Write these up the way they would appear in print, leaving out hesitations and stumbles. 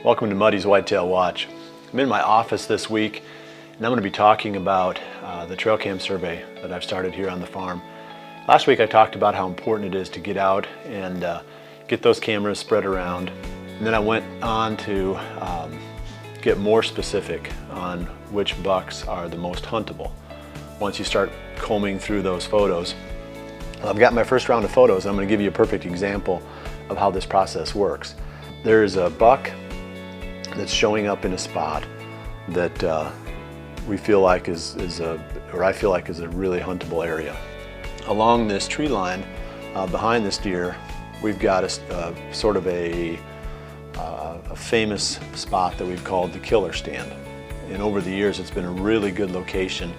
Welcome to Muddy's Whitetail Watch. I'm in my office this week and I'm going to be talking about the trail cam survey that I've started here on the farm. Last week I talked about how important it is to get out and get those cameras spread around, and then I went on to get more specific on which bucks are the most huntable. Once you start combing through those photos, I've got my first round of photos. I'm going to give you a perfect example of how this process works. There's a buck that's showing up in a spot that we feel like I feel like is a really huntable area. Along this tree line behind this deer, we've got a sort of a famous spot that we've called the killer stand. And over the years, it's been a really good location.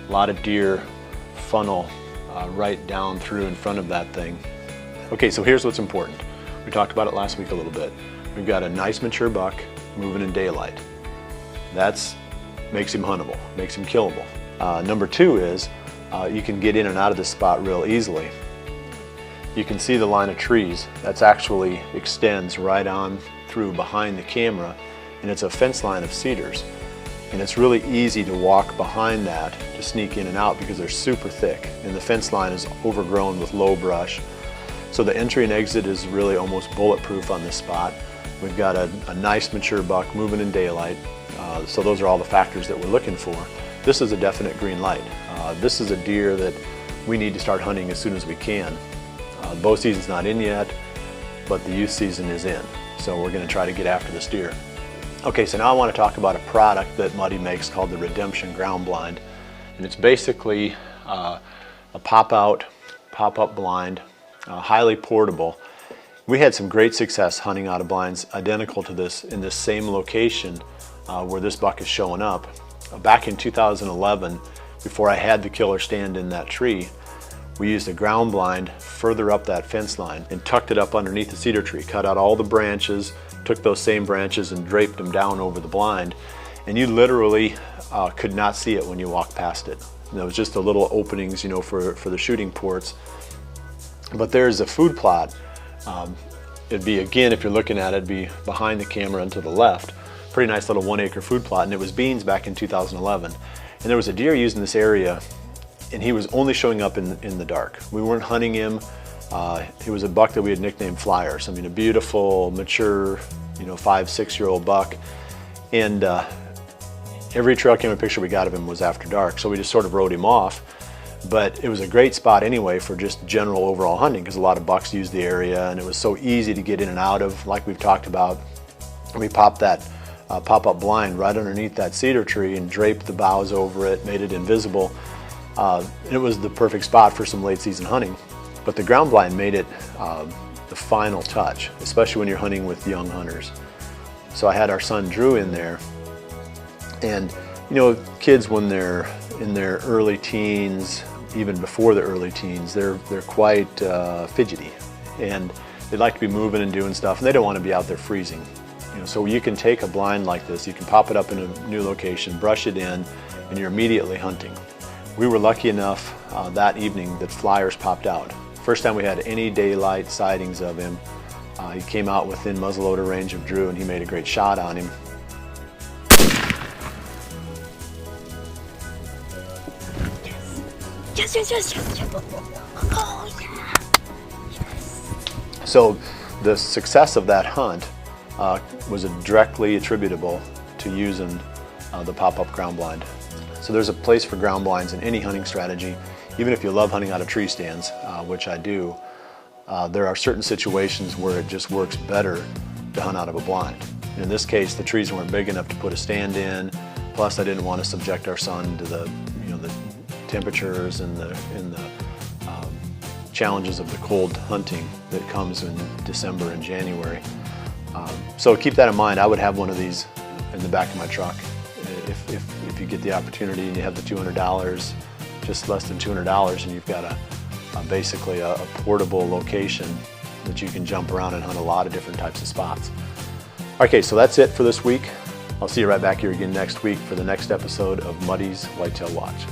A lot of deer funnel right down through in front of that thing. Okay, so here's what's important. We talked about it last week a little bit. We've got a nice mature buck moving in daylight. That makes him huntable, makes him killable. Number two is you can get in and out of this spot real easily. You can see the line of trees. That's actually extends right on through behind the camera, and it's a fence line of cedars. And it's really easy to walk behind that to sneak in and out because they're super thick, and the fence line is overgrown with low brush. So the entry and exit is really almost bulletproof on this spot. We've got a nice mature buck moving in daylight, so those are all the factors that we're looking for. This is a definite green light. This is a deer that we need to start hunting as soon as we can. Bow season's not in yet, but the youth season is in, so we're going to try to get after this deer. Okay, so now I want to talk about a product that Muddy makes called the Redemption Ground Blind, and it's basically a pop-out, pop-up blind, highly portable. We had some great success hunting out of blinds identical to this in this same location where this buck is showing up. Back in 2011, before I had the killer stand in that tree, we used a ground blind further up that fence line and tucked it up underneath the cedar tree, cut out all the branches, took those same branches and draped them down over the blind, and you literally could not see it when you walked past it. And there was just the little openings, you know, for the shooting ports. But there's a food plot. It'd be, again, if you're looking at it, it'd be behind the camera and to the left. Pretty nice little 1 acre food plot, and it was beans back in 2011. And there was a deer using this area, and he was only showing up in the dark. We weren't hunting him. He was a buck that we had nicknamed Flyers. I mean, a beautiful, mature, 5-6-year-old buck. And every trail camera picture we got of him was after dark, so we just sort of wrote him off. But it was a great spot anyway for just general overall hunting because a lot of bucks use the area, and it was so easy to get in and out of, like we've talked about. We popped that pop-up blind right underneath that cedar tree and draped the boughs over it, made it invisible. It was the perfect spot for some late season hunting. But the ground blind made it the final touch, especially when you're hunting with young hunters. So I had our son Drew in there, and kids when they're in their early teens, even before the early teens, they're quite fidgety, and they like to be moving and doing stuff, and they don't want to be out there freezing. So you can take a blind like this, you can pop it up in a new location, brush it in, and you're immediately hunting. We were lucky enough that evening that Flyers popped out. First time we had any daylight sightings of him. He came out within muzzleloader range of Drew, and he made a great shot on him. Yes. Oh, yeah. Yes. So the success of that hunt was directly attributable to using the pop-up ground blind. So there's a place for ground blinds in any hunting strategy. Even if you love hunting out of tree stands, which I do, there are certain situations where it just works better to hunt out of a blind. In this case, the trees weren't big enough to put a stand in. Plus, I didn't want to subject our son to the temperatures and the challenges of the cold hunting that comes in December and January. So keep that in mind. I would have one of these in the back of my truck if you get the opportunity and you have the $200, just less than $200, and you've got basically a portable location that you can jump around and hunt a lot of different types of spots. Okay, so that's it for this week. I'll see you right back here again next week for the next episode of Muddy's Whitetail Watch.